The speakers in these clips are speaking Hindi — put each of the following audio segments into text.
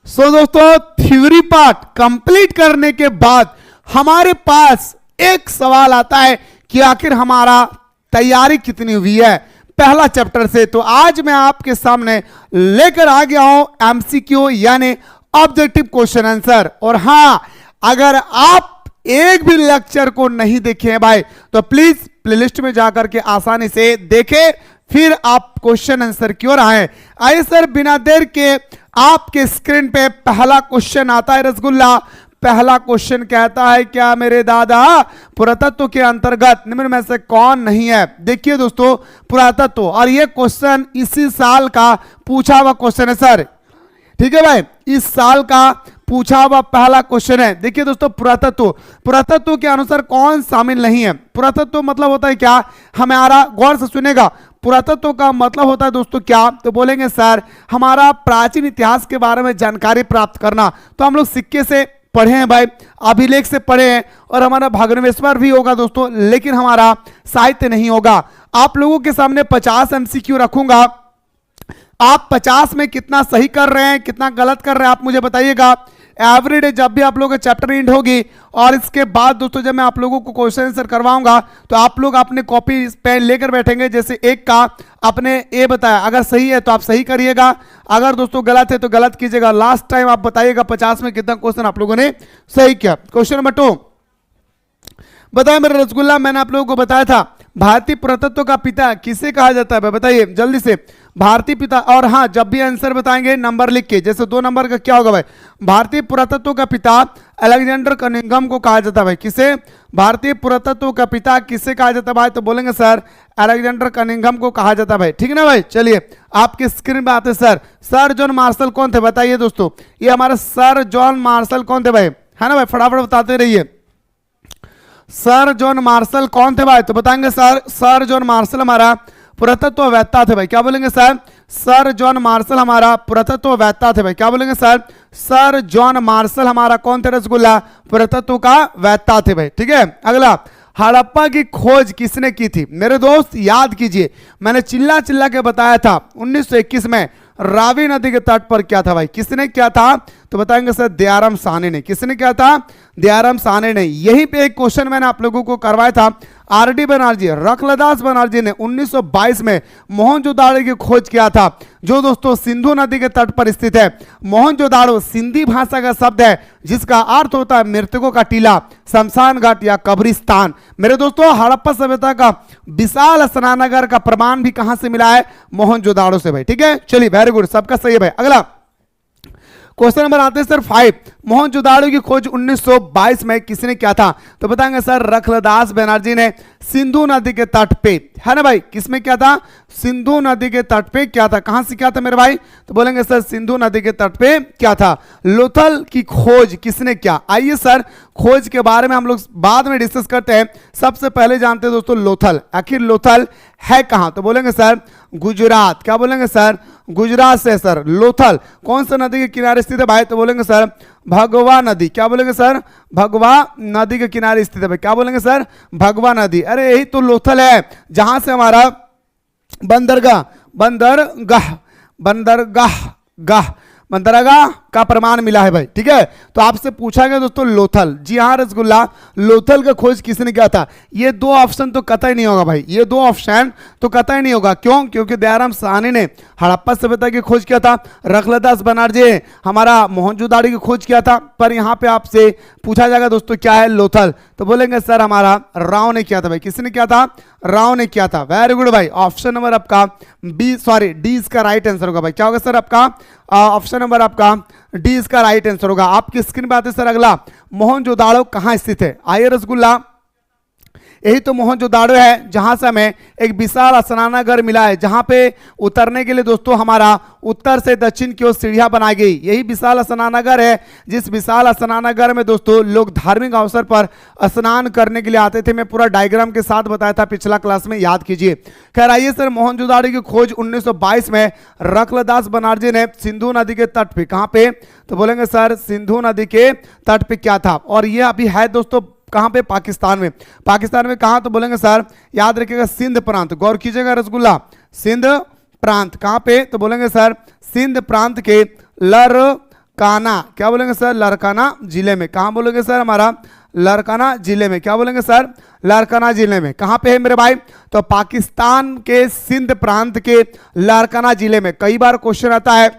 दोस्तों थ्योरी पार्ट कंप्लीट करने के बाद हमारे पास एक सवाल आता है कि आखिर हमारा तैयारी कितनी हुई है पहला चैप्टर से। तो आज मैं आपके सामने लेकर आ गया हूं एमसीक्यू यानी ऑब्जेक्टिव क्वेश्चन आंसर। और हां, अगर आप एक भी लेक्चर को नहीं देखे हैं भाई तो प्लीज प्लेलिस्ट में जाकर के आसानी से देखें, फिर आप क्वेश्चन आंसर क्यों रहा है। आइए सर, बिना देर के आपके स्क्रीन पे पहला क्वेश्चन आता है रसगुल्ला। पहला क्वेश्चन कहता है क्या मेरे दादा पुरातत्व के अंतर्गत निम्न में से कौन नहीं है। देखिए दोस्तों, पुरातत्व, और ये क्वेश्चन इसी साल का पूछा हुआ क्वेश्चन है सर। ठीक है भाई, इस साल का पूछा हुआ पहला क्वेश्चन है। देखिए दोस्तों, पुरातत्व के अनुसार कौन शामिल नहीं है। पुरातत्व मतलब होता है क्या, हमारा गौर से सुनेगा, पुरातत्व का मतलब होता है दोस्तों क्या, तो बोलेंगे सर हमारा प्राचीन इतिहास के बारे में जानकारी प्राप्त करना। तो हम लोग सिक्के से पढ़े हैं भाई, अभिलेख से पढ़े हैं, और हमारा भग्नावशेष भी होगा दोस्तों, लेकिन हमारा साहित्य नहीं होगा। आप लोगों के सामने 50 एमसीक्यू रखूंगा, आप 50 में कितना सही कर रहे हैं कितना गलत कर रहे हैं आप मुझे बताइएगा। एवरीडे जब भी आप लोगों का चैप्टर एंड होगी और इसके बाद दोस्तों जब मैं आप लोगों को क्वेश्चन आंसर करवाऊंगा तो आप लोग अपने कॉपी पेन लेकर बैठेंगे। जैसे एक का आपने ए बताया, अगर सही है तो आप सही करिएगा, अगर दोस्तों गलत है तो गलत कीजिएगा। लास्ट टाइम आप बताइएगा 50 में कितना क्वेश्चन आप लोगों ने सही किया। क्वेश्चन नंबर 2 बताया मेरे रसगुल्ला, मैंने आप लोगों को बताया था भारतीय पुरातत्व का पिता किसे कहा जाता है, बताइए जल्दी से। भारतीय पिता, और हाँ जब भी आंसर बताएंगे नंबर लिख के, जैसे 2 नंबर का क्या होगा भाई, भारतीय पुरातत्व का पिता अलेक्जेंडर कनिंघम को कहा जाता है भाई। किसे, भारतीय पुरातत्व का पिता किसे कहा जाता है भाई, तो बोलेंगे सर अलेक्जेंडर कनिंघम को कहा जाता है भाई। ठीक है ना भाई, चलिए आपके स्क्रीन पे आते सर जॉन मार्शल कौन थे बताइए दोस्तों। ये हमारे सर जॉन मार्शल कौन थे भाई, है ना भाई, फटाफट बताते रहिए। सर जॉन मार्शल कौन थे भाई, तो बताएंगे सर जॉन मार्शल हमारा पुरातत्ववेत्ता थे भाई। क्या बोलेंगे सर जॉन मार्शल हमारा पुरातत्ववेत्ता थे भाई। क्या बोलेंगे सर जॉन मार्शल हमारा कौन थे रसगुल्ला, पुरातत्व का वेत्ता थे भाई। ठीक है, अगला, हड़प्पा की खोज किसने की थी। मेरे दोस्त याद कीजिए, मैंने चिल्ला चिल्ला के बताया था 1921 में रावी नदी के तट पर क्या था भाई, किसने क्या था, तो बताएंगे सर दयाराम साहनी ने। किसने क्या था, दयाराम साहनी ने। यहीं पे एक क्वेश्चन मैंने आप लोगों को करवाया था, आरडी बनर्जी, रखलदास बनर्जी ने 1922 में मोहनजोदाड़ो की खोज किया था, जो दोस्तों सिंधु नदी के तट पर स्थित है। मोहनजोदाड़ो सिंधी भाषा का शब्द है जिसका अर्थ होता है मृतकों का टीला, शमशान घाट या कब्रिस्तान। मेरे दोस्तों, हड़प्पा सभ्यता का विशाल स्नानागार का प्रमाण भी कहां से मिला है, मोहनजोदाड़ो से भाई। ठीक है, चलिए वेरी गुड, सबका सही है भाई। अगला क्वेश्चन नंबर आते हैं सर 5, मोहनजोदाड़ो की खोज 1922 में किसने किया था, तो बताएंगे सर रखलदास बनर्जी ने सिंधु नदी के तट पे, है ना भाई, किसमें क्या था, सिंधु नदी के तट पे क्या था। कहां से क्या था मेरे भाई, तो बोलेंगे सर सिंधु नदी के तट पे क्या था। लोथल की खोज किसने किया। आइए सर, खोज के बारे में हम लोग बाद में डिस्कस करते हैं, सबसे पहले जानते हैं दोस्तों लोथल। आखिर लोथल है कहां, तो बोलेंगे सर गुजरात। क्या बोलेंगे सर, गुजरात से सर लोथल कौन सा नदी के किनारे स्थित है भाई, तो बोलेंगे सर भगवा नदी। क्या बोलेंगे सर, भगवा नदी के किनारे स्थित है भाई। क्या बोलेंगे सर, भगवा नदी। अरे यही तो लोथल है जहां से हमारा बंदरगाह का प्रमाण मिला है भाई। ठीक है, तो आपसे पूछा गया दोस्तों लोथल, जी हाँ रसगुल्ला, लोथल का खोज किसने किया था। ये 2 ऑप्शन तो कतई नहीं होगा भाई, ये 2 ऑप्शन तो कतई नहीं होगा। क्यों, क्योंकि दयाराम साहनी ने हड़प्पा सभ्यता की खोज किया था, रखलदास बनर्जी हमारा मोहनजोदाड़ो की खोज किया था, पर यहाँ पे आपसे पूछा जाएगा दोस्तों क्या है लोथल, तो बोलेंगे सर हमारा राव ने किया था भाई। किसने किया था, राव ने किया था। वेरी गुड भाई, ऑप्शन नंबर आपका डी इसका राइट आंसर होगा भाई। क्या होगा सर आपका, ऑप्शन नंबर आपका डी इसका राइट आंसर होगा। आपकी स्क्रीन पे आते सर अगला, मोहनजोदाड़ो कहां स्थित है। आइए रसगुल्ला, यही तो मोहनजोदाड़ो है जहां से हमें एक विशाल स्नानागार मिला है, जहां पे उतरने के लिए दोस्तों हमारा उत्तर से दक्षिण की ओर सीढ़ियां बनाई गई। यही विशाल स्नानागार है, जिस विशाल स्नानागार में दोस्तों लोग धार्मिक अवसर पर स्नान करने के लिए आते थे। मैं पूरा डायग्राम के साथ बताया था पिछला क्लास में, याद कीजिए। खैर आइए सर, मोहनजोदाड़ो की खोज 1922 में रखलदास बनर्जी ने सिंधु नदी के तट पे, कहां पे, तो बोलेंगे सर सिंधु नदी के तट पे क्या था। और ये अभी है दोस्तों कहां पे, पाकिस्तान में। पाकिस्तान में कहां, तो बोलेंगे सर याद रखिएगा सिंध प्रांत, गौर कीजिएगा रसगुल्ला, सिंध प्रांत कहां पे, तो बोलेंगे सर सिंध प्रांत के लर काना, क्या बोलेंगे सर, लारकाना जिले में। कहाँ बोलेंगे सर, हमारा लारकाना जिले में। क्या बोलेंगे सर, लारकाना जिले में। कहाँ पे है मेरे भाई, तो पाकिस्तान के सिंध प्रांत के लारकाना जिले में। कई बार क्वेश्चन आता है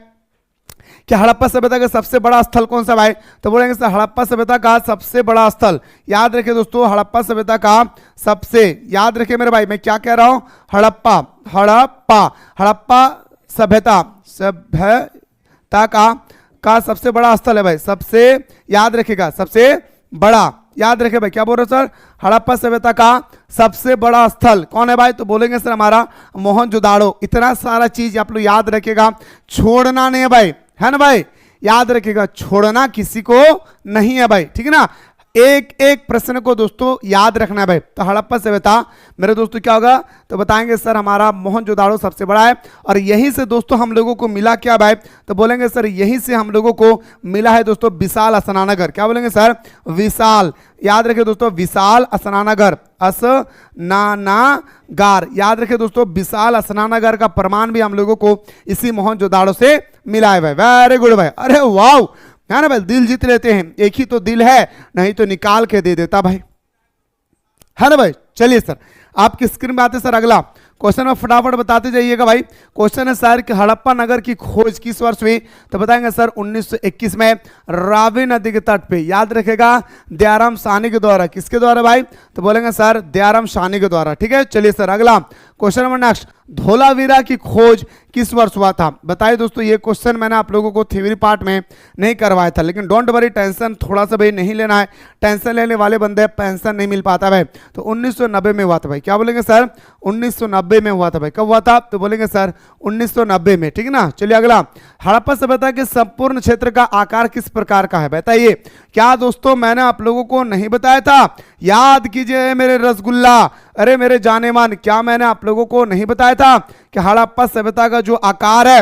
कि हड़प्पा सभ्यता का सबसे बड़ा स्थल कौन सा भाई, तो बोलेंगे सर हड़प्पा सभ्यता का सबसे बड़ा स्थल, याद रखिए दोस्तों, हड़प्पा सभ्यता का सबसे, याद रखिए मेरे भाई, मैं क्या कह रहा हूं, हड़प्पा, हड़प्पा, हड़प्पा सभ्यता, सभ्यता का सबसे बड़ा स्थल है भाई, सबसे, याद रखिएगा, सबसे बड़ा, याद रखिए भाई, क्या बोल रहे हो सर, हड़प्पा सभ्यता का सबसे बड़ा स्थल कौन है भाई, तो बोलेंगे सर हमारा मोहनजोदाड़ो। इतना सारा चीज आप लोग याद रखिएगा, छोड़ना नहीं है भाई, है ना भाई, याद रखिएगा, छोड़ना किसी को नहीं है भाई, ठीक है ना। एक एक प्रश्न को दोस्तों याद रखना है भाई। तो हड़प्पा सभ्यता मेरे दोस्तों क्या होगा, तो बताएंगे सर हमारा मोहनजोदाड़ो सबसे बड़ा है। और यहीं से दोस्तों हम लोगों को मिला क्या भाई, तो बोलेंगे सर यहीं से हम लोगों को मिला है दोस्तों विशाल स्नानागार। क्या बोलेंगे सर, विशाल, याद रखिए दोस्तों, विशाल स्नानागार, स्नानागार, याद रखिए दोस्तों, विशाल स्नानागार का प्रमाण भी हम लोगों को इसी मोहनजोदाड़ो से मिला है भाई। वेरी गुड भाई, अरे वाह, है ना भाई, दिल जीत लेते हैं, एक ही तो दिल है, नहीं तो निकाल के दे देता भाई, है ना भाई। चलिए सर आपकी स्क्रीन में आते सर अगला क्वेश्चन में फटाफट बताते जाइएगा भाई। क्वेश्चन है सर कि हड़प्पा नगर की खोज किस वर्ष हुई, तो बताएंगे सर 1921 में रावी नदी के तट पे, याद रखेगा दयाराम साहनी के द्वारा। किसके द्वारा भाई, तो बोलेंगे सर दयाराम साहनी के द्वारा, ठीक है। चलिए सर अगला क्वेश्चन नंबर नेक्स्ट, धोलावीरा की खोज किस वर्ष हुआ था, बताइए दोस्तों। ये क्वेश्चन मैंने आप लोगों को थ्योरी पार्ट में नहीं करवाया था, लेकिन डोंट वरी, टेंशन थोड़ा सा भाई नहीं लेना है, टेंशन लेने वाले बंदे पेंशन नहीं मिल पाता भाई। तो 1990 में हुआ था भाई, क्या बोलेंगे सर, 1990 में हुआ था भाई। कब हुआ था, तो बोलेंगे सर 1990 में, ठीक है ना। चलिए अगला, हड़प्पा सभ्यता के संपूर्ण क्षेत्र का आकार किस प्रकार का है, बताइए। क्या दोस्तों मैंने आप लोगों को नहीं बताया था, याद कीजिए मेरे रसगुल्ला, अरे मेरे जाने मान, क्या मैंने आप लोगों को नहीं बताया था कि हड़प्पा सभ्यता का जो आकार है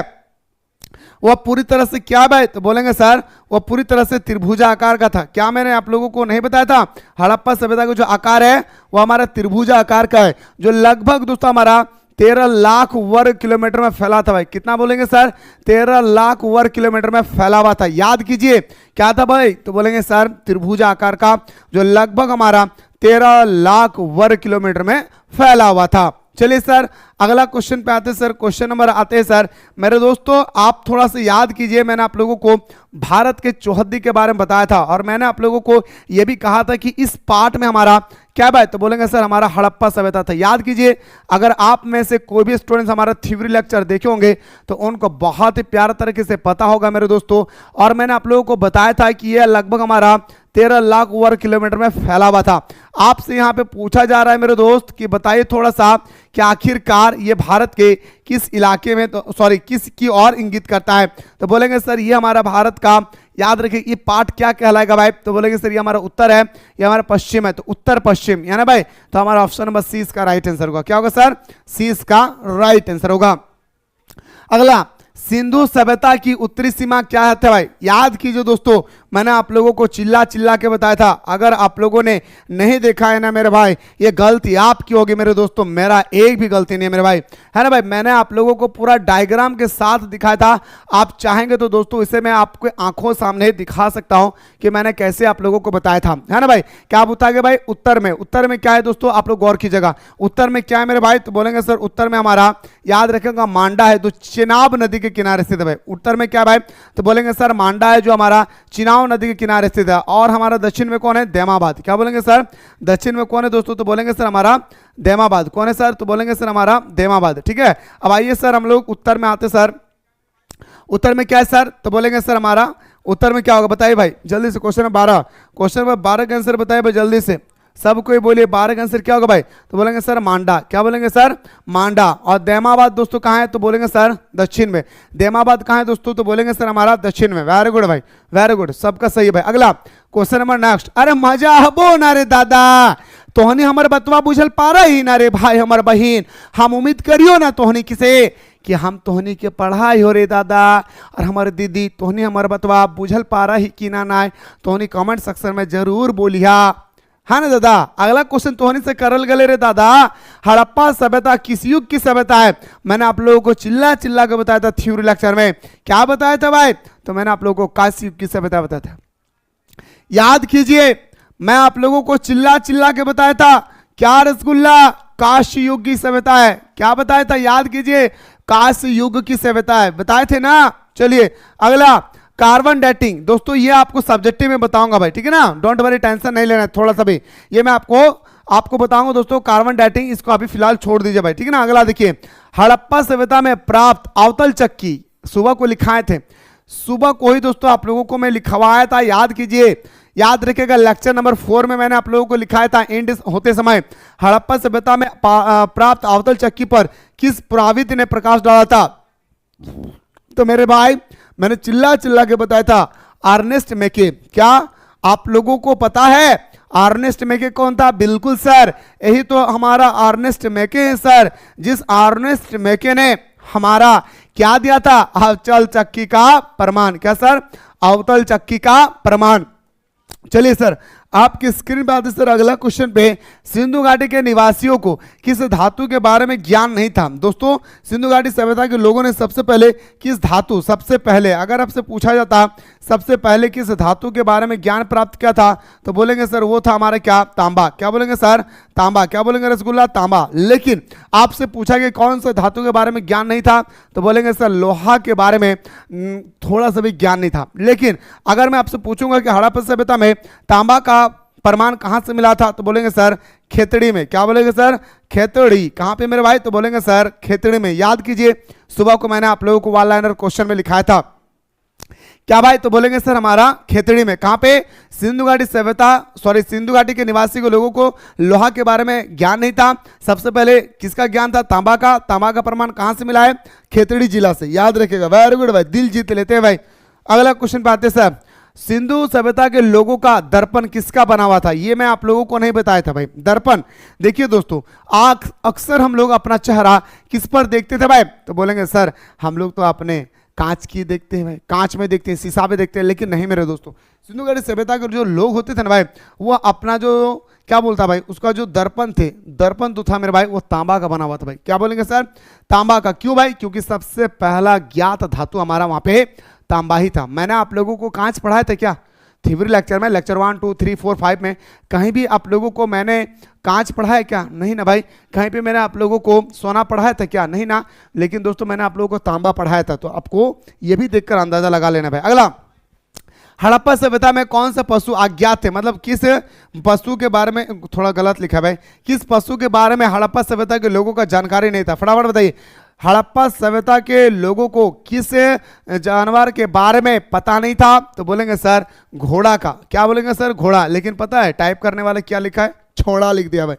वह पूरी तरह से क्या भाई, तो बोलेंगे सर वह पूरी तरह से त्रिभुजा आकार का था। क्या मैंने आप लोगों को नहीं बताया था, हड़प्पा सभ्यता का जो आकार है वह हमारा त्रिभुजा आकार का है, जो लगभग दोस्तों हमारा 13 लाख वर्ग किलोमीटर में फैला था भाई। कितना बोलेंगे सर, 13 लाख वर्ग किलोमीटर में फैला हुआ था, याद कीजिए क्या था भाई, तो बोलेंगे सर त्रिभुजा आकार का, जो लगभग हमारा 13 लाख वर्ग किलोमीटर में फैला हुआ था। चलिए सर अगला क्वेश्चन पे आते हैं सर, क्वेश्चन नंबर आते हैं सर मेरे दोस्तों, आप थोड़ा सा याद कीजिए, मैंने आप लोगों को भारत के चौहद्दी के बारे में बताया था, और मैंने आप लोगों को यह भी कहा था कि इस पार्ट में हमारा क्या बात, तो बोलेंगे सर हमारा हड़प्पा सभ्यता था। याद कीजिए, अगर आप में से कोई भी स्टूडेंट्स हमारा थ्योरी लेक्चर देखे होंगे तो उनको बहुत ही प्यारा तरीके से पता होगा मेरे दोस्तों। और मैंने आप लोगों को बताया था कि यह लगभग हमारा 13 लाख वर्ग किलोमीटर में फैला हुआ था। आपसे यहाँ पे पूछा जा रहा है मेरे दोस्त कि बताइए थोड़ा सा कि आखिरकार ये भारत के किस इलाके में, तो सॉरी किस की ओर इंगित करता है, तो बोलेंगे सर ये हमारा भारत का, याद रखिए ये पार्ट क्या कहलाएगा भाई, तो बोलेंगे सर ये हमारा उत्तर है, ये हमारा पश्चिम है, तो उत्तर पश्चिम, है ना भाई। तो हमारा ऑप्शन नंबर सी इसका राइट आंसर होगा। क्या होगा सर, सी इसका राइट आंसर होगा। अगला, सिंधु सभ्यता की उत्तरी सीमा क्या है भाई, याद कीजिए दोस्तों, मैंने आप लोगों को चिल्ला चिल्ला के बताया था। अगर आप लोगों ने नहीं देखा है ना मेरे भाई, ये गलती आपकी होगी मेरे दोस्तों, मेरा एक भी गलती नहीं है मेरे भाई, है ना भाई। मैंने आप लोगों को पूरा डायग्राम के साथ दिखाया था, आप चाहेंगे तो दोस्तों इसे मैं आपके आंखों सामने दिखा सकता हूं कि मैंने कैसे आप लोगों को बताया था, है ना भाई। क्या आप बताएंगे भाई, उत्तर में क्या है दोस्तों, आप लोग गौर कीजिएगा, उत्तर में क्या है मेरे भाई, तो बोलेंगे सर उत्तर में हमारा, याद रखेगा मांडा है, जो चिनाब नदी के किनारे स्थित है भाई। उत्तर में क्या है भाई, तो बोलेंगे सर मांडा है, जो हमारा चिनाब नदी के किनारे स्थित है। और हमारा दक्षिण में कौन है, दैमाबाद। क्या बोलेंगे सर, दक्षिण में कौन है दोस्तों, तो बोलेंगे सर हमारा दैमाबाद। कौन है सर, तो बोलेंगे सर हमारा दैमाबाद, ठीक है। अब आइए सर हम लोग उत्तर में आते सर, उत्तर में क्या है सर, तो बोलेंगे सर हमारा उत्तर में क्या होगा, बताइए भाई जल्दी से। क्वेश्चन नंबर 12, क्वेश्चन नंबर 12 का आंसर बताइए भाई जल्दी से, सब कोई बोलिए 12 का आंसर क्या होगा भाई, तो बोलेंगे सर मांडा। क्या बोलेंगे सर, मांडा। और दैमाबाद दोस्तों कहाँ है, तो बोलेंगे सर दक्षिण में। दैमाबाद कहाँ है दोस्तों, तो बोलेंगे सर हमारा दक्षिण में। वेरी गुड भाई, वेरी गुड, सबका सही है भाई। अगला क्वेश्चन नंबर नेक्स्ट, अरे मजा हबो ना रे दादा, तोहनी हमारे बतवा बुझल पा रही ना रे भाई हमार बहिन, हम उम्मीद करियो ना तोहनी किसे कि हम तोहनी के पढ़ाई हो रे दादा, और हमारे दीदी तोहनी हमारे बतवा बुझल पा रही कि ना, तोहनी कमेंट सेक्शन में जरूर बोलिया, हाँ ना दादा। अगला क्वेश्चन तोहनी से करल गले रे दादा, हड़प्पा सभ्यता किस युग की सभ्यता है, मैंने आप लोगों को चिल्ला चिल्ला के बताया था थ्योरी लेक्चर में। क्या बताया था भाई, तो मैंने आप लोगों को काशी युग की सभ्यता बताया था। याद कीजिए, मैं आप लोगों को चिल्ला चिल्ला के बताया था क्या रसगुल्ला, काशी युग की सभ्यता है। क्या बताया था, याद कीजिए, काशी युग की सभ्यता है, बताए थे ना। चलिए अगला, कार्बन डेटिंग। दोस्तों ये आपको सब्जेक्टिव में बताऊंगा भाई, ठीक है ना, डोंट वरी, टेंशन नहीं लेना है थोड़ा सा भी, ये मैं आपको बताऊंगा दोस्तों, कार्बन डेटिंग, इसको अभी फिलहाल छोड़ दीजिए भाई, ठीक है ना। अगला देखिए, हड़प्पा सभ्यता में प्राप्त अवतल चक्की, सुबह को लिखाए थे, सुबह को ही दोस्तों आप लोगों को मैं लिखवाया था, याद कीजिए, याद रखिएगा, लेक्चर नंबर 4 में मैंने आप लोगों को लिखाया था, एंड होते समय हड़प्पा सभ्यता में प्राप्त अवतल चक्की पर किस पुरावित ने प्रकाश डाला था। तो मेरे भाई मैंने चिल्ला चिल्ला के बताया था, अर्नेस्ट मैके। क्या आप लोगों को पता है अर्नेस्ट मैके कौन था? बिल्कुल सर, यही तो हमारा अर्नेस्ट मैके है सर, जिस अर्नेस्ट मैके ने हमारा क्या दिया था, अवतल चक्की का प्रमाण। क्या सर? अवतल चक्की का प्रमाण। चलिए सर, आपकी स्क्रीन पे आते सर अगला क्वेश्चन पे, सिंधु घाटी के निवासियों को किस धातु के बारे में ज्ञान नहीं था। दोस्तों सिंधु घाटी सभ्यता के लोगों ने सबसे पहले किस धातु, सबसे पहले अगर आपसे पूछा जाता सबसे पहले किस धातु के बारे में ज्ञान प्राप्त किया था, तो बोलेंगे सर वो था हमारा क्या, तांबा। क्या बोलेंगे सर? तांबा। क्या बोलेंगे रसगुल्ला? तांबा। लेकिन आपसे पूछा गया कौन से धातु के बारे में ज्ञान नहीं था, तो बोलेंगे सर लोहा के बारे में थोड़ा सा भी ज्ञान नहीं था। लेकिन अगर मैं आपसे पूछूंगा कि हड़प्पा सभ्यता में तांबा का प्रमाण कहां से मिला था, तो बोलेंगे सर खेतड़ी में। क्या बोलेंगे सर? खेतड़ी। कहां पे मेरे भाई? तो बोलेंगे सर खेतड़ी में। याद कीजिए, सुबह को मैंने आप लोगों को वन लाइनर क्वेश्चन में लिखाया था। क्या भाई? तो बोलेंगे सर हमारा खेतड़ी में। कहां पे? सिंधु घाटी सभ्यता, सॉरी सिंधु घाटी के निवासी को लोगों को लोहा के बारे में ज्ञान नहीं था। सबसे पहले किसका ज्ञान था? तांबा का। तांबा का प्रमाण कहां से मिला है? खेतड़ी जिला से। याद रखिएगा, वेरी गुड भाई, दिल जीत लेते हैं भाई। अगला क्वेश्चन पे आते सर, सिंधु सभ्यता के लोगों का दर्पण किसका बना हुआ था? ये मैं आप लोगों को नहीं बताया था भाई। दर्पण देखिए दोस्तों, अक्सर हम लोग अपना चेहरा किस पर देखते थे भाई? तो बोलेंगे सर हम लोग तो अपने कांच की देखते हैं भाई, कांच में देखते हैं, शीशा में देखते हैं। लेकिन नहीं मेरे दोस्तों, सिंधु घाटी सभ्यता के जो लोग होते थे ना भाई, वो अपना जो क्या बोलता भाई, उसका जो दर्पण थे, दर्पण तो था मेरे भाई वो तांबा का बना हुआ था भाई। क्या बोलेंगे सर? तांबा का। क्यों भाई? क्योंकि सबसे पहला ज्ञात धातु हमारा वहां पे तांबा ही था। मैंने आप लोगों को कांच पढ़ाया था क्या थ्योरी लेक्चर में, लेक्चर 1 2 3 4 5 में? कहीं भी आप लोगों को मैंने कांच पढ़ाया क्या? नहीं ना भाई। कहीं पे मैंने आप लोगों को सोना पढ़ाया था क्या? नहीं ना। लेकिन दोस्तों मैंने आप लोगों को तांबा पढ़ाया था, तो आपको ये भी देखकर अंदाजा लगा लेना भाई। अगला, हड़प्पा सभ्यता में कौन सा पशु अज्ञात थे? मतलब किस पशु के बारे में, थोड़ा गलत लिखा है भाई, किस पशु के बारे में हड़प्पा सभ्यता के लोगों का जानकारी नहीं था? फटाफट बताइए। हड़प्पा सभ्यता के लोगों को किस जानवर के बारे में पता नहीं था? तो बोलेंगे सर घोड़ा का। क्या बोलेंगे सर? घोड़ा। लेकिन पता है टाइप करने वाले क्या लिखा है? छोड़ा लिख दिया भाई।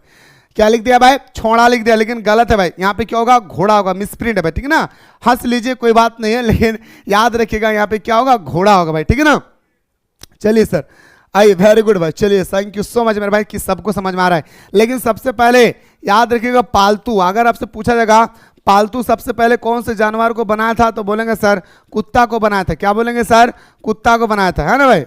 क्या लिख दिया भाई? छोड़ा लिख दिया। लेकिन गलत है भाई, यहाँ पे क्या होगा? घोड़ा होगा, मिसप्रिंट है भाई, ठीक है ना। हंस लीजिए कोई बात नहीं है, लेकिन याद रखिएगा यहाँ पे क्या होगा? घोड़ा होगा भाई, ठीक है ना। चलिए सर, आइए, वेरी गुड भाई। चलिए, थैंक यू सो मच मेरे भाई कि सबको समझ में आ रहा है। लेकिन सबसे पहले याद रखिएगा पालतू, अगर आपसे पूछा जाएगा पालतू सबसे पहले कौन से जानवर को बनाया था, तो बोलेंगे सर कुत्ता को बनाया था। क्या बोलेंगे सर? कुत्ता को बनाया था, है ना भाई।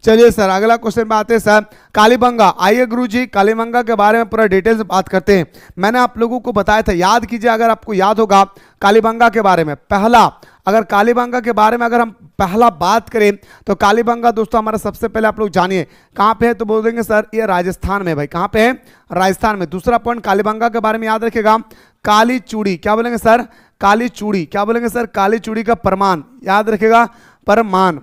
चलिए सर अगला क्वेश्चन पे आते हैं सर, कालीबंगा। आइए गुरुजी, कालीबंगा के बारे में पूरा डिटेल से बात करते हैं। मैंने आप लोगों को बताया था, याद कीजिए, अगर आपको याद होगा कालीबंगा के बारे में, पहला अगर कालीबंगा के बारे में अगर हम पहला बात करें, तो कालीबंगा दोस्तों हमारा सबसे पहले आप लोग जानिए कहाँ पे है, तो बोल देंगे सर ये राजस्थान में भाई। कहाँ पे है? राजस्थान में। दूसरा पॉइंट कालीबंगा के बारे में याद रखेगा, काली चूड़ी। क्या बोलेंगे सर? काली चूड़ी। क्या बोलेंगे सर? काली चूड़ी का प्रमाण, याद रखेगा प्रमाण।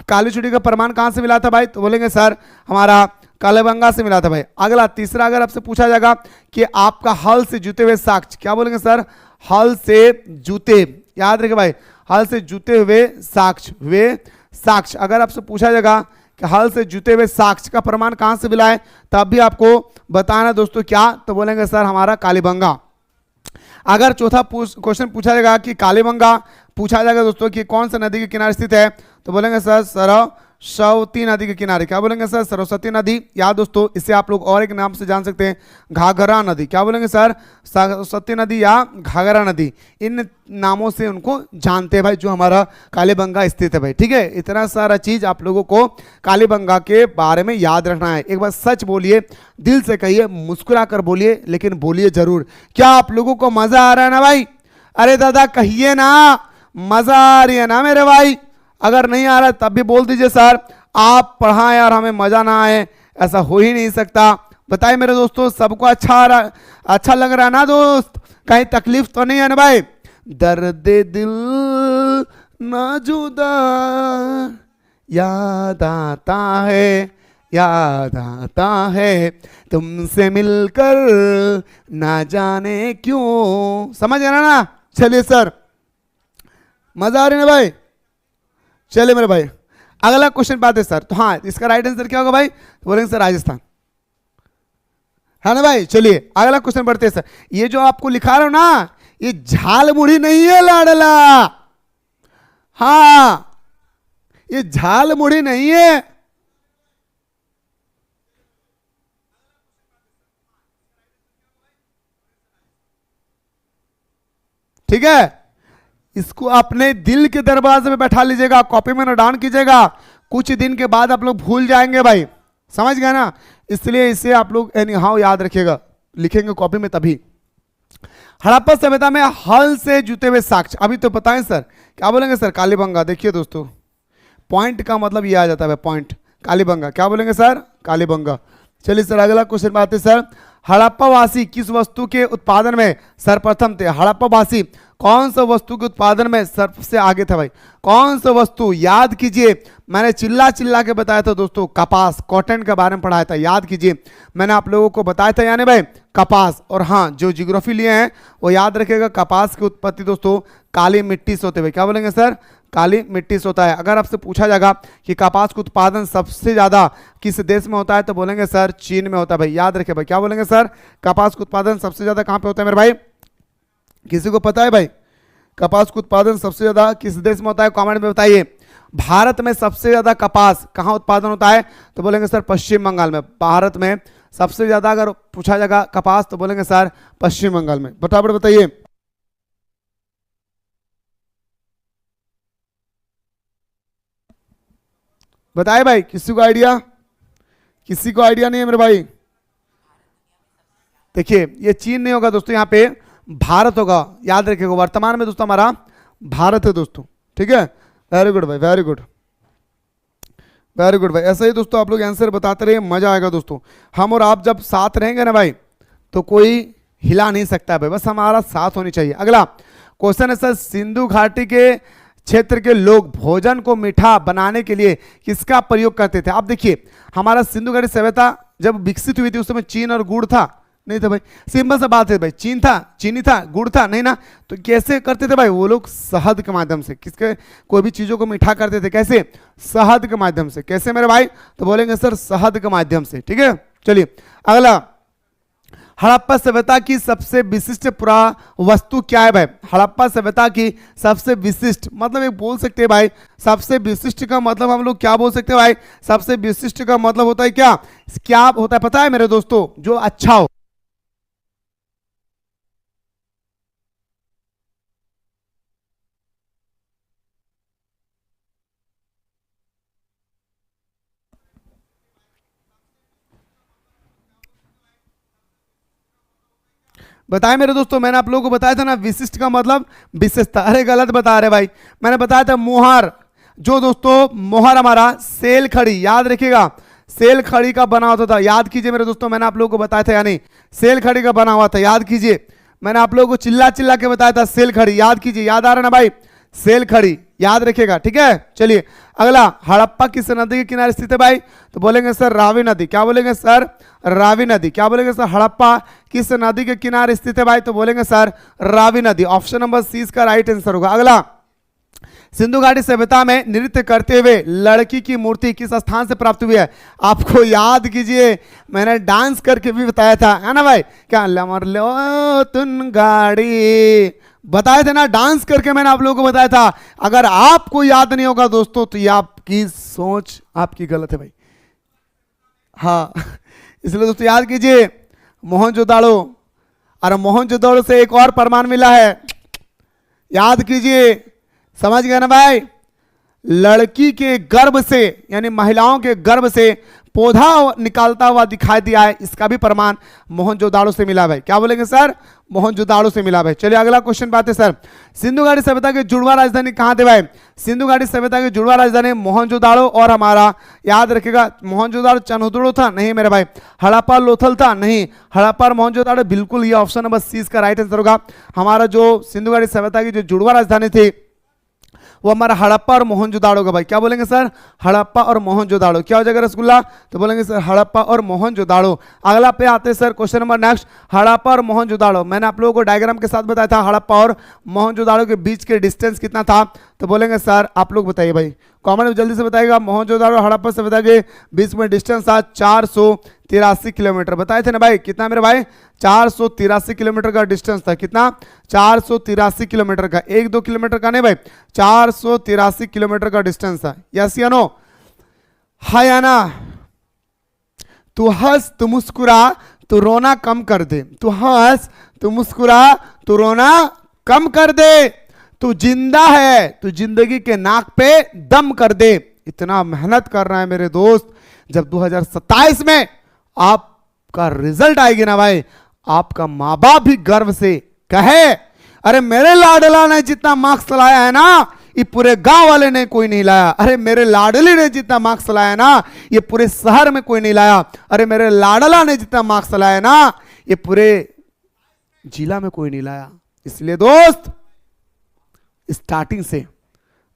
काली चूड़ी का प्रमाण कहां से मिला था भाई? तो बोलेंगे सर हमारा कालीबंगा से मिला था भाई। अगला, तीसरा अगर आपसे पूछा जाएगा कि आपका हल से जूते हुए साक्ष्य, क्या बोलेंगे सर? हल से जूते, याद रखे भाई, हल से जूते हुए साक्ष्य। अगर आपसे पूछा जाएगा कि हल से जूते हुए साक्ष्य का प्रमाण कहां से मिला है, तब भी आपको बताना दोस्तों क्या, तो बोलेंगे सर हमारा कालीबंगा। अगर चौथा क्वेश्चन पूछा जाएगा कि कालीबंगा पूछा जाएगा दोस्तों कि कौन सा नदी के किनारे स्थित है, तो बोलेंगे सर सरस्वती नदी के किनारे। क्या बोलेंगे सर? सरस्वती नदी। याद दोस्तों, इसे आप लोग और एक नाम से जान सकते हैं, घाघरा नदी। क्या बोलेंगे सर? सरस्वती नदी या घाघरा नदी, इन नामों से उनको जानते हैं भाई, जो हमारा कालीबंगा स्थित है भाई, ठीक है। इतना सारा चीज आप लोगों को कालीबंगा के बारे में याद रखना है। एक बार सच बोलिए, दिल से कहिए, मुस्कुरा कर बोलिए, लेकिन बोलिए जरूर। क्या आप लोगों को मजा आ रहा है ना भाई? अरे दादा कहिए ना, मजा आ रही है ना मेरे भाई? अगर नहीं आ रहा तब भी बोल दीजिए सर आप पढ़ाएं यार, हमें मजा ना आए, ऐसा हो ही नहीं सकता। बताइए मेरे दोस्तों, सबको अच्छा लग रहा है ना दोस्त? कहीं तकलीफ तो नहीं है ना भाई? दर्द दिल ना जुदा याद आता है, याद आता है तुमसे मिलकर ना जाने क्यों। समझ गए ना? चलिए सर, मजा आ रही है ना भाई? चलिए मेरे भाई, अगला क्वेश्चन बात है सर। तो हाँ, इसका राइट आंसर क्या होगा भाई? तो बोलेंगे सर राजस्थान, है ना भाई? चलिए अगला क्वेश्चन बढ़ते हैं सर। ये जो आपको लिखा रहा हूं ना, ये झालमुड़ी नहीं है लाडला। हाँ, ये झालमुड़ी नहीं है। ठीक है, इसको अपने दिल के दरवाजे पे बैठा लीजिएगा, कॉपी में नोट डाउन कीजिएगा। कुछ दिन के बाद आप लोग भूल जाएंगे भाई, समझ गए ना? इसलिए इसे आप लोग एनी हाउ याद रखिएगा, लिखेंगे कॉपी में तभी। हड़प्पा सभ्यता में हल से जुते हुए साक्ष्य, अभी तो बताएं सर, क्या बोलेंगे सर? कालीबंगा। देखिए दोस्तों, पॉइंट का मतलब ये आ जाता है पॉइंट, कालीबंगा। क्या बोलेंगे सर? कालीबंगा। चलिए सर अगला क्वेश्चन बात है सर। हड़प्पावासी किस वस्तु के उत्पादन में सर्वप्रथम थे? हड़प्पावासी कौन सा वस्तु के उत्पादन में सबसे आगे था भाई? कौन सा वस्तु? याद कीजिए, मैंने चिल्ला चिल्ला के बताया था दोस्तों, कपास, कॉटन के बारे में पढ़ाया था। याद कीजिए, मैंने आप लोगों को बताया था यानी भाई कपास। और हाँ, जो ज्योग्राफी लिए हैं वो याद रखिएगा, कपास की उत्पत्ति दोस्तों काली मिट्टी से होते हुए। क्या बोलेंगे सर? काली मिट्टी से होता है। अगर आपसे पूछा जाएगा कि कपास का उत्पादन सबसे ज्यादा किस देश में होता है, तो बोलेंगे सर चीन में होता है भाई। याद रखे भाई, क्या बोलेंगे सर? कपास का उत्पादन सबसे ज्यादा कहां पे होता है मेरे भाई? किसी को पता है भाई कपास का उत्पादन सबसे ज्यादा किस देश में होता है? कमेंट में बताइए। भारत में सबसे ज्यादा कपास कहां उत्पादन होता है? तो बोलेंगे सर पश्चिम बंगाल में। भारत में सबसे ज्यादा अगर पूछा जाएगा कपास, तो बोलेंगे सर पश्चिम बंगाल में। फटाफट बताइए। बताए भाई, किसी को आइडिया? किसी को आइडिया नहीं है मेरे भाई? देखिए, ये चीन नहीं होगा दोस्तों, यहाँ पे भारत होगा। याद रखिएगा, वर्तमान में दोस्तों हमारा भारत है दोस्तों। ठीक है, वेरी गुड भाई, वेरी गुड, वेरी गुड भाई। ऐसा ही दोस्तों आप लोग आंसर बताते रहिए, मजा आएगा दोस्तों। हम और आप जब साथ रहेंगे ना भाई, तो कोई हिला नहीं सकता है भाई, बस हमारा साथ होनी चाहिए। अगला क्वेश्चन है सर, सिंधु घाटी के क्षेत्र के लोग भोजन को मीठा बनाने के लिए किसका प्रयोग करते थे? आप देखिए, हमारा सिंधु घाटी सभ्यता जब विकसित हुई थी उस समय चीन और गुड़ था? नहीं था भाई। सिंपल सा बात है भाई, चीन था, चीनी था, गुड़ था, नहीं ना? तो कैसे करते थे भाई वो लोग? शहद के माध्यम से। किसके? कोई भी चीजों को मीठा करते थे, कैसे? शहद के माध्यम से। कैसे मेरे भाई? तो बोलेंगे सर शहद के माध्यम से। ठीक है, चलिए अगला। हड़प्पा सभ्यता की सबसे विशिष्ट पुरा वस्तु क्या है भाई? हड़प्पा सभ्यता की सबसे विशिष्ट मतलब एक बोल सकते हैं भाई, सबसे विशिष्ट का मतलब हम लोग क्या बोल सकते हैं भाई? सबसे विशिष्ट का मतलब होता है क्या? क्या होता है पता है मेरे दोस्तों? जो अच्छा हो। बताए मेरे दोस्तों, मैंने आप लोगों को बताया था ना, विशिष्ट का मतलब विशेषता। अरे गलत बता रहे भाई, मैंने बताया था मोहर। जो दोस्तों मोहर हमारा सेल खड़ी, याद रखिएगा, सेल खड़ी का बना होता था। याद कीजिए मेरे दोस्तों, मैंने आप लोगों को बताया था या नहीं? सेल खड़ी का बना हुआ था, याद कीजिए। मैंने आप लोगों को चिल्ला चिल्ला के बताया था सेल खड़ी, याद कीजिए। याद आ रहा ना भाई? सेल खड़ी याद रखिएगा। ठीक है, चलिए अगला। हड़प्पा किस नदी के किनारे स्थित है भाई? तो बोलेंगे सर रावी नदी। क्या बोलेंगे सर? रावी नदी। क्या बोलेंगे सर? हड़प्पा किस नदी के किनारे स्थित है भाई? तो बोलेंगे सर रावी नदी। ऑप्शन नंबर सी इसका राइट आंसर होगा। अगला, सिंधु घाटी सभ्यता में नृत्य करते हुए लड़की की मूर्ति किस स्थान से प्राप्त हुई है? आपको याद कीजिए, मैंने डांस करके भी बताया था, है ना भाई? क्या लमर लो तुन गाड़ी बताए थे ना, डांस करके मैंने आप लोगों को बताया था। अगर आपको याद नहीं होगा दोस्तों, तो ये आपकी सोच आपकी गलत है भाई। हाँ इसलिए दोस्तों याद कीजिए, मोहनजोदाड़ो। और मोहनजोदाड़ो से एक और प्रमाण मिला है, याद कीजिए। समझ गए ना भाई? लड़की के गर्भ से यानी महिलाओं के गर्भ से पौधा निकालता हुआ दिखाई दिया है, इसका भी प्रमाण मोहनजोदाड़ो से मिला भाई। क्या बोलेंगे सर? मोहनजोदाड़ो से मिला भाई। चलिए अगला क्वेश्चन बात है सर, सिंधु घाटी सभ्यता की जुड़वा राजधानी कहां थे भाई? सिंधु घाटी सभ्यता की जुड़वा राजधानी मोहनजोदाड़ो और हमारा याद रखिएगा मोहनजोदाड़ो चनहुदड़ो था नहीं मेरे भाई, हड़प्पा लोथल था नहीं, हड़प्पा और मोहनजोदाड़ो बिल्कुल ये ऑप्शन नंबर सी इसका राइट आंसर होगा। हमारा जो सिंधु घाटी सभ्यता की जो जुड़वा राजधानी थी वो हमारा हड़प्पा और मोहनजोदाड़ो का भाई। क्या बोलेंगे सर? हड़प्पा और मोहनजोदाड़ो। क्या हो जाएगा रसगुल्ला? तो बोलेंगे सर हड़प्पा और मोहनजोदाड़ो। अगला पे आते हैं sir question number next, Harappa और मोहनजोदाड़ो। मैंने आप लोगों को डायग्राम के साथ बताया था हड़प्पा और मोहनजोदाड़ो के बीच के डिस्टेंस कितना था, तो बोलेंगे सर आप लोग बताइए भाई, कॉमेंट में जल्दी से बताइएगा। मोहनजोदाड़ो हड़प्पा सभ्यता के बीच में डिस्टेंस था 483 किलोमीटर। बताए थे ना भाई? कितना मेरे भाई? 483 किलोमीटर का डिस्टेंस था। कितना? 483 किलोमीटर का, 1-2 किलोमीटर का नहीं भाई, 483 किलोमीटर का डिस्टेंस था। यस या नो? हाँ या ना? तू हंस तू मुस्कुरा तू रोना कम कर दे, तू हंस तू मुस्कुरा तू रोना कम कर दे, तू जिंदा है तू जिंदगी के नाक पे दम कर दे। इतना मेहनत कर रहा है मेरे दोस्त, जब 2027 में आपका रिजल्ट आएगी ना भाई, आपका माँ बाप भी गर्व से कहे अरे मेरे लाडला ने जितना मार्क्स लाया है ना ये पूरे गांव वाले ने कोई नहीं लाया, अरे मेरे लाडली ने जितना मार्क्स लाया ना ये पूरे शहर में कोई नहीं लाया, अरे मेरे लाडला ने जितना मार्क्स लाया ना ये पूरे जिला में कोई नहीं लाया। इसलिए दोस्त स्टार्टिंग से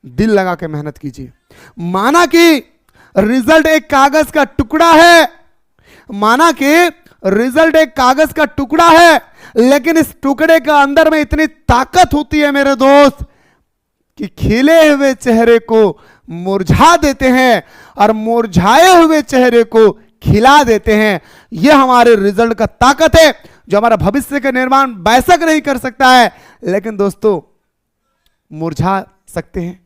दिल लगा के मेहनत कीजिए। माना कि रिजल्ट एक कागज का टुकड़ा है, माना कि रिजल्ट एक कागज का टुकड़ा है, लेकिन इस टुकड़े के अंदर में इतनी ताकत होती है मेरे दोस्त कि खिले हुए चेहरे को मुरझा देते हैं और मुरझाए हुए चेहरे को खिला देते हैं। यह हमारे रिजल्ट का ताकत है जो हमारा भविष्य का निर्माण बेशक नहीं कर सकता है, लेकिन दोस्तों मुरझा सकते हैं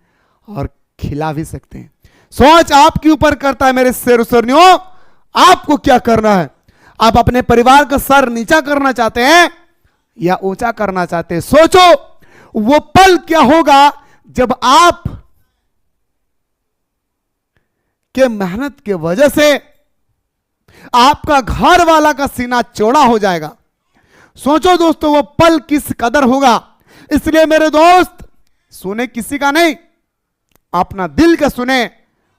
और खिला भी सकते हैं। सोच आपके ऊपर करता है मेरे शेर सरनियों, आपको क्या करना है? आप अपने परिवार का सर नीचा करना चाहते हैं या ऊंचा करना चाहते हैं? सोचो वो पल क्या होगा जब आप के मेहनत के वजह से आपका घर वाला का सीना चौड़ा हो जाएगा। सोचो दोस्तों वो पल किस कदर होगा। इसलिए मेरे दोस्त सुने किसी का नहीं, अपना दिल का सुने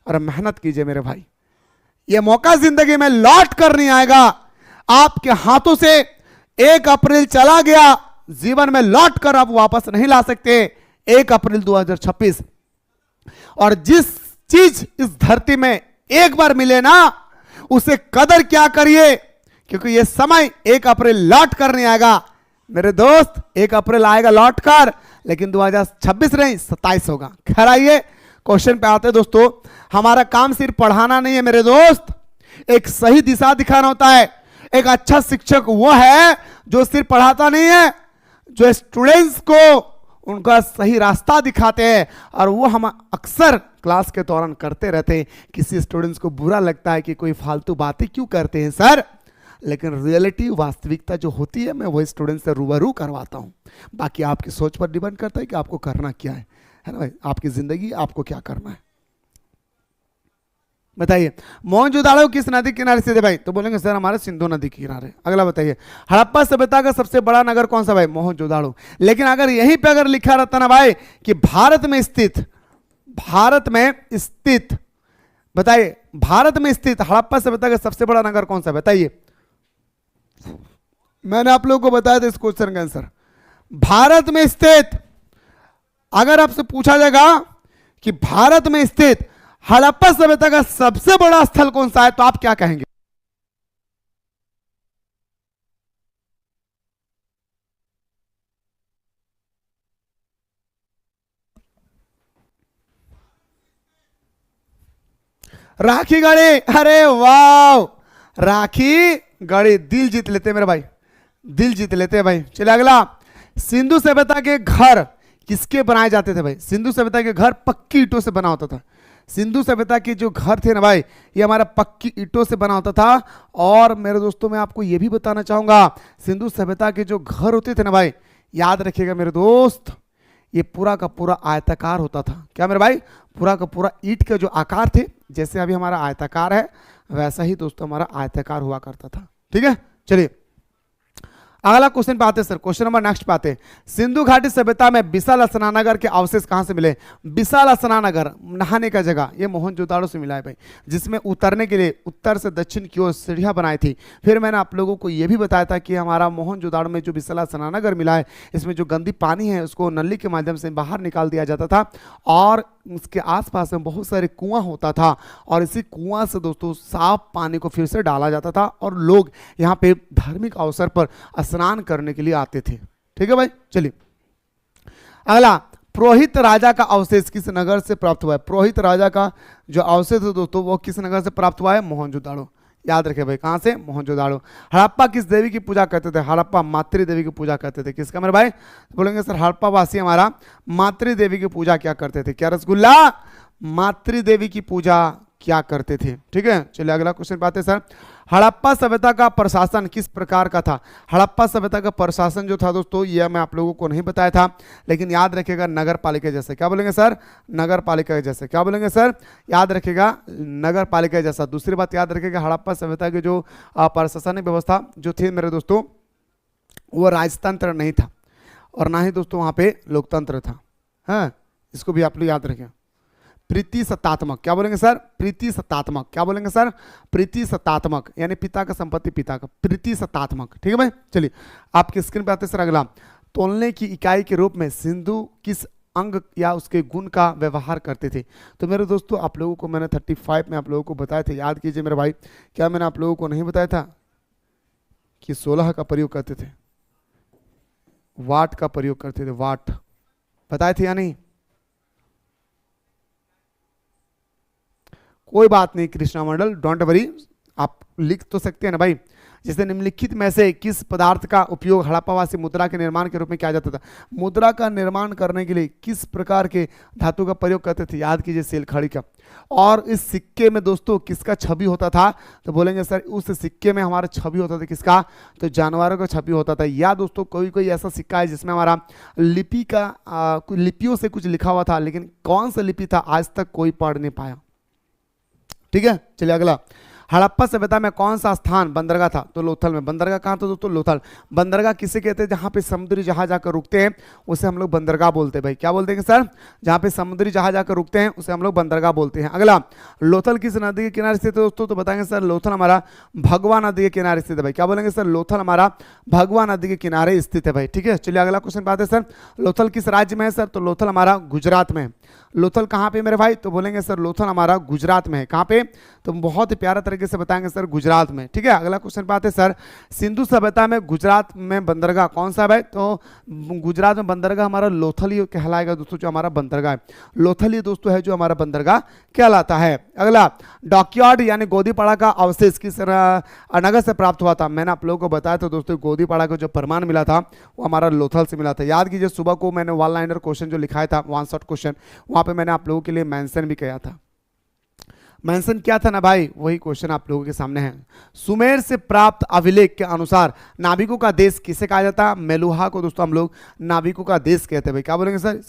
और मेहनत कीजिए मेरे भाई। यह मौका जिंदगी में लौट कर नहीं आएगा, आपके हाथों से 1 अप्रैल चला गया, जीवन में लौट कर आप वापस नहीं ला सकते। 1 अप्रैल 2026 और जिस चीज इस धरती में एक बार मिले ना उसे कदर क्या करिए, क्योंकि यह समय 1 अप्रैल लौट कर नहीं आएगा मेरे दोस्त। 1 अप्रैल आएगा लौट कर, लेकिन 2026 नहीं 27 होगा। खैर आइए क्वेश्चन पे आते दोस्तों। हमारा काम सिर्फ पढ़ाना नहीं है मेरे दोस्त, एक सही दिशा दिखाना होता है। एक अच्छा शिक्षक वो है जो सिर्फ पढ़ाता नहीं है, जो स्टूडेंट्स को उनका सही रास्ता दिखाते हैं। और वो हम अक्सर क्लास के दौरान करते रहते हैं। किसी स्टूडेंट्स को बुरा लगता है कि कोई फालतू बातें क्यों करते हैं सर, लेकिन रियलिटी वास्तविकता जो होती है मैं वही स्टूडेंट से रूबरू करवाता हूं। बाकी आपकी सोच पर डिपेंड करता है कि आपको करना क्या है ना भाई, आपकी जिंदगी आपको क्या करना है। बताइए मोहनजोदाड़ो किस नदी के किनारे स्थित है भाई? तो बोलेंगे सर हमारे सिंधु नदी के किनारे। अगला बताइए हड़प्पा सभ्यता का सबसे बड़ा नगर कौन सा भाई? मोहनजोदाड़ो। लेकिन अगर यहीं पे अगर लिखा रहता ना भाई कि भारत में स्थित बताइए भारत में स्थित हड़प्पा सभ्यता का सबसे बड़ा नगर कौन सा? बताइए। मैंने आप लोगों को बताया था इस क्वेश्चन का आंसर भारत में स्थित। अगर आपसे पूछा जाएगा कि भारत में स्थित हड़प्पा सभ्यता का सबसे बड़ा स्थल कौन सा है, तो आप क्या कहेंगे? राखी गढ़ी। अरे वाह, राखी गढ़ी दिल जीत लेते मेरे भाई, दिल जीत लेते भाई। चलिए अगला, सिंधु सभ्यता के घर किसके बनाए जाते थे भाई? सिंधु सभ्यता के घर पक्की ईंटों से बना होता था। सिंधु सभ्यता के जो घर थे ना भाई ये हमारा पक्की ईंटों से बना होता था। और मेरे दोस्तों मैं आपको ये भी बताना चाहूंगा सिंधु सभ्यता के जो घर होते थे ना भाई, याद रखिएगा मेरे दोस्त, ये पूरा का पूरा आयताकार होता था। क्या मेरे भाई? पूरा का पूरा ईंट के जो आकार थे, जैसे अभी हमारा आयताकार है वैसा ही दोस्तों हमारा आयताकार हुआ करता था। ठीक है, चलिए अगला क्वेश्चन पे आते हैं सर। क्वेश्चन नंबर नेक्स्ट पे आते हैं। सिंधु घाटी सभ्यता में विशाल स्नानागार के अवशेष कहां से मिले? विशाल स्नानागार नहाने का जगह, ये मोहनजोदाड़ो से मिला है भाई, जिसमें उतरने के लिए उत्तर से दक्षिण की ओर सीढ़ियां बनाई थी। फिर मैंने आप लोगों को यह भी बताया था कि हमारा मोहनजोदाड़ो में जो विशाल स्नानागार मिला है, इसमें जो गंदी पानी है उसको नली के माध्यम से बाहर निकाल दिया जाता था और उसके आसपास में बहुत सारे कुआं होता था और इसी कुआं से दोस्तों साफ पानी को फिर से डाला जाता था और लोग यहाँ पे धार्मिक अवसर पर स्नान करने के लिए आते थे। ठीक है भाई, चलिए अगला, पुरोहित राजा का अवशेष किस नगर से प्राप्त हुआ है? पुरोहित राजा का जो अवशेष है दोस्तों वो किस नगर से प्राप्त हुआ है? मोहनजोदाड़ो। याद रखे भाई, कहां से? मोहनजोदाड़ो। हड़प्पा किस देवी की पूजा करते थे? हड़प्पा मातृ देवी की पूजा करते थे। किसका मेरे भाई? बोलेंगे सर हड़प्पा वासी हमारा मातृ देवी की पूजा क्या करते थे? क्या रसगुल्ला? मातृ देवी की पूजा क्या करते थे। ठीक है, चलिए अगला क्वेश्चन पाते हैं सर। हड़प्पा सभ्यता का प्रशासन किस प्रकार का था? हड़प्पा सभ्यता का प्रशासन जो था दोस्तों, यह मैं आप लोगों को नहीं बताया था, लेकिन याद रखिएगा नगर पालिका जैसे। क्या बोलेंगे सर? नगर पालिका जैसे। क्या बोलेंगे सर? याद रखिएगा नगर पालिका जैसा। दूसरी बात याद रखिएगा, हड़प्पा सभ्यता की जो प्रशासनिक व्यवस्था जो थी मेरे दोस्तों, वो राजतंत्र नहीं था और ना ही दोस्तों वहाँ पे लोकतंत्र था। हाँ, इसको भी आप लोग याद रखें। प्रीति सत्तात्मक। क्या बोलेंगे सर? प्रीति सत्तात्मक। क्या बोलेंगे सर? प्रीति सत्तात्मक, यानी पिता का संपत्ति पिता का, प्रीति सत्तात्मक। ठीक है भाई, चलिए आपकी स्क्रीन पे आते हैं सर। अगला, तोलने की इकाई के रूप में सिंधु किस अंग या उसके गुण का व्यवहार करते थे? तो मेरे दोस्तों आप लोगों को मैंने 35 में आप लोगों को बताए थे, याद कीजिए मेरे भाई। क्या मैंने आप लोगों को नहीं बताया था कि 16 का प्रयोग करते थे, वाट का प्रयोग करते थे? वाट बताए थे या नहीं? कोई बात नहीं कृष्णा मंडल, डोंट वरी, आप लिख तो सकते हैं ना भाई। जैसे निम्नलिखित में से किस पदार्थ का उपयोग हड़प्पावासी मुद्रा के निर्माण के रूप में किया जाता था? मुद्रा का निर्माण करने के लिए किस प्रकार के धातु का प्रयोग करते थे? याद कीजिए सेलखड़ी का। और इस सिक्के में दोस्तों किसका छवि होता था? तो बोलेंगे सर उस सिक्के में हमारा छवि होता था किसका? तो जानवरों का छवि होता था। या दोस्तों कोई कोई ऐसा सिक्का है जिसमें हमारा लिपि का लिपियों से कुछ लिखा हुआ था, लेकिन कौन सा लिपि था आज तक कोई पढ़ नहीं पाया। ठीक है, चलिए अगला, हड़प्पा सभ्यता में कौन सा स्थान बंदरगाह था? तो लोथल में। बंदरगाह कहाँ था दोस्तों? लोथल। बंदरगाह किसे कहते हैं? जहाँ पे समुद्री जहाज आकर रुकते हैं उसे हम लोग बंदरगाह बोलते हैं भाई। क्या बोलते हैं सर? जहाँ पे समुद्री जहाज आकर रुकते हैं उसे हम लोग बंदरगाह बोलते हैं। अगला, लोथल किस नदी के किनारे स्थित है दोस्तों? तो बताएंगे सर लोथल हमारा भगवा नदी के किनारे स्थित है भाई। क्या बोलेंगे सर? लोथल हमारा भगवा नदी के किनारे स्थित है भाई। ठीक है, चलिए अगला क्वेश्चन पाते हैं सर। लोथल किस राज्य में है सर? तो लोथल हमारा गुजरात में है। लोथल कहाँ पे मेरे भाई? तो बोलेंगे सर लोथल हमारा गुजरात में है। कहाँ पे? तो बहुत ही प्यारा तरीके से बताएंगे सर गुजरात में। ठीक है, अगला क्वेश्चन पे आते हैं सर। सिंधु सभ्यता में गुजरात में बंदरगाह कौन सा है भाई? तो गुजरात में बंदरगाह हमारा लोथल ही कहलाएगा दोस्तों, जो हमारा बंदरगाह है लोथल ही दोस्तों है जो हमारा बंदरगाह कहलाता है। अगला, डॉकयार्ड यानी गोदीपाड़ा का अवशेष किस नगर से प्राप्त हुआ था? मैंने आप लोगों को बताया था दोस्तों, गोदीपाड़ा का जो प्रमाण मिला था वो हमारा लोथल से मिला था। याद कीजिए सुबह को मैंने वन लाइनर क्वेश्चन जो लिखाया था, वन शॉट क्वेश्चन, वहां पे मैंने आप लोगों के लिए मेंशन भी किया था। मेंशन क्या था ना भाई, वही क्वेश्चन आप लोगों के सामने है। सुमेर से प्राप्त अभिलेख के अनुसार नाविकों का देश किसे कहा जाता है? मेलुहा को दोस्तों हम लोग नाविकों का देश कहते हैं भाई। क्या बोलेंगे सर?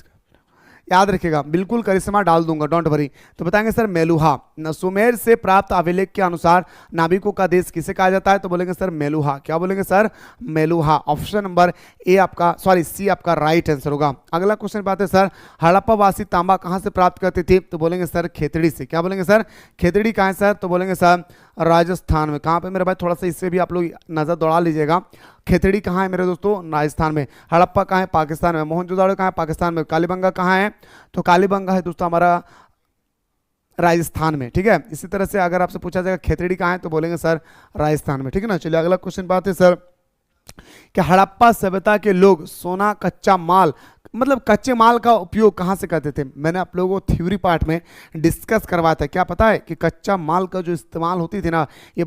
याद रखिएगा, बिल्कुल करिश्मा डाल दूंगा, डोंट वरी। तो बताएंगे सर मेलुहा। सुमेर से प्राप्त अभिलेख के अनुसार नाविकों का देश किसे कहा जाता है? तो बोलेंगे सर मेलुहा। क्या बोलेंगे sir? Meluha. Option number A आपका, सॉरी सी आपका राइट आंसर होगा। अगला क्वेश्चन बात है सर, हड़प्पावासी तांबा कहां से प्राप्त करते थे? तो बोलेंगे सर खेतड़ी से। क्या बोलेंगे सर? खेतड़ी कहां है सर? तो बोलेंगे सर राजस्थान में। कहां पे मेरे भाई? थोड़ा सा इससे भी आप लोग नजर दौड़ा लीजिएगा। खेतड़ी कहाँ है मेरे दोस्तों? राजस्थान में। हड़प्पा कहाँ है? पाकिस्तान में। मोहनजोदाड़ो कहाँ है? पाकिस्तान में। कालीबंगा कहाँ है? तो कालीबंगा है दोस्तों हमारा राजस्थान में। ठीक है, इसी तरह से अगर आपसे पूछा जाएगा खेतड़ी कहाँ है तो बोलेंगे सर राजस्थान में। ठीक है ना, चलिए अगला क्वेश्चन बात है सर कि हड़प्पा सभ्यता के लोग सोना कच्चा माल मतलब कच्चे माल का उपयोग कहाँ से करते थे? मैंने आप लोगों को थ्योरी पार्ट में डिस्कस करवाया था। क्या पता है कि कच्चा माल का जो इस्तेमाल होती थी ना, ये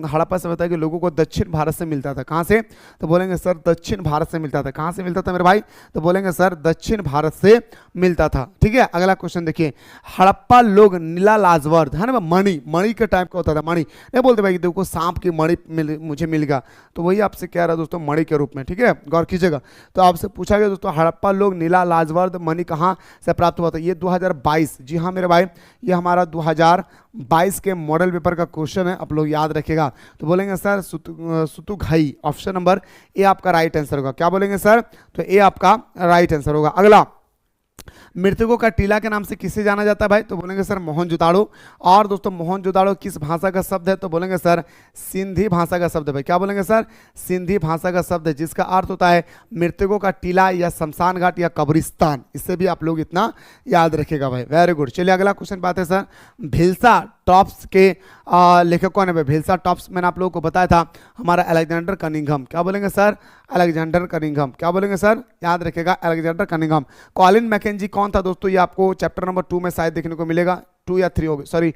हड़प्पा सभ्यता के लोगों को दक्षिण भारत से मिलता था। कहाँ से? तो बोलेंगे सर दक्षिण भारत से मिलता था। कहाँ से मिलता था मेरे भाई? तो बोलेंगे सर दक्षिण भारत से मिलता था। ठीक है, अगला क्वेश्चन देखिए, हड़प्पा लोग नीला लाजवर्द है ना, मणि के टाइप का होता था। मणि नहीं बोलते भाई देखो सांप की मणि मुझे मिल गया, तो वही आपसे कह रहा है दोस्तों मणि के रूप में। ठीक है, गौर कीजिएगा। तो आपसे पूछा गया दोस्तों हड़प्पा लोग नीला लाजवर्द मणि कहाँ से प्राप्त हुआ था? ये 2022, जी हाँ मेरे भाई, ये हमारा 2022 के मॉडल पेपर का क्वेश्चन है, आप लोग याद रखिएगा। तो बोलेंगे सर सुतुघई, ऑप्शन नंबर ए आपका राइट आंसर होगा। क्या बोलेंगे सर? तो ए आपका राइट आंसर होगा। अगला, मृतकों का टीला के नाम से किसे जाना जाता है भाई? तो बोलेंगे सर मोहनजोदाड़ो। और दोस्तों मोहनजोदाड़ो किस भाषा का शब्द है? तो बोलेंगे सर सिंधी भाषा का शब्द है भाई। क्या बोलेंगे सर? सिंधी भाषा का शब्द है, जिसका अर्थ होता है मृतकों का टीला या शमशान घाट या कब्रिस्तान। इससे भी आप लोग इतना याद रखेगा भाई। Very good. चलिए अगला क्वेश्चन बात है सर, भिल्सा टॉप्स के लेखक कौन है भाई? भिल्सा टॉप्स मैंने आप लोगों को बताया था हमारा अलेक्जेंडर कनिंघम। क्या बोलेंगे सर? Alexander Cunningham. क्या बोलेंगे सर? याद रखेगा अलेक्जेंडर कनिंघम। कॉलिन मैकेंजी कौन था दोस्तों? ये आपको चैप्टर नंबर 2 में शायद देखने को मिलेगा, 2 या 3 होगी, सॉरी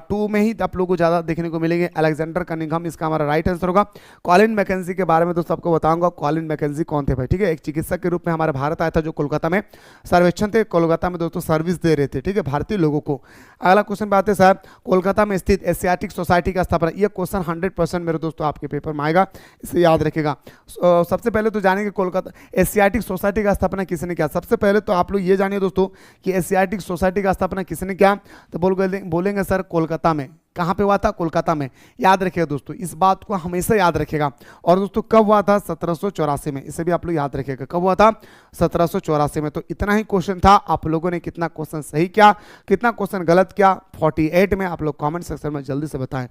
2 में ही आप लोगों को ज़्यादा देखने को मिलेंगे। अलेक्जेंडर कनिंघम इसका हमारा राइट आंसर होगा। कॉलिन मैकेंजी के बारे में दोस्तों आपको बताऊंगा कॉलिन मैकेंजी कौन थे भाई, ठीक है। एक चिकित्सक के रूप में हमारे भारत आया था, जो कोलकाता में सर्वेक्षण थे, कोलकाता में दोस्तों सर्विस दे रहे थे, ठीक है, भारतीय लोगों को। अगला क्वेश्चन बात है सर, कोलकाता में स्थित एशियाटिक सोसाइटी का स्थापना। ये क्वेश्चन 100% मेरे दोस्तों आपके पेपर में आएगा, इसे याद रखेगा। सबसे पहले तो जानेंगे कोलकाता एशियाटिक सोसाइटी का स्थापना किसने किया। सबसे पहले तो आप लोग ये जानिए दोस्तों कि एशियाटिक सोसाइटी का स्थापना किसने किया। तो बोलेंगे सर कोलकाता में। कहाँ पे हुआ था? कोलकाता में। याद रखिएगा दोस्तों, इस बात को हमेशा याद रखिएगा। और दोस्तों कब हुआ था? 1784 में। इसे भी आप लोग याद रखिएगा, कब हुआ था? 1784 में। तो इतना ही क्वेश्चन था। आप लोगों ने कितना क्वेश्चन सही किया, कितना क्वेश्चन गलत किया 48 में, आप लोग कमेंट सेक्शन में जल्दी से बताएं।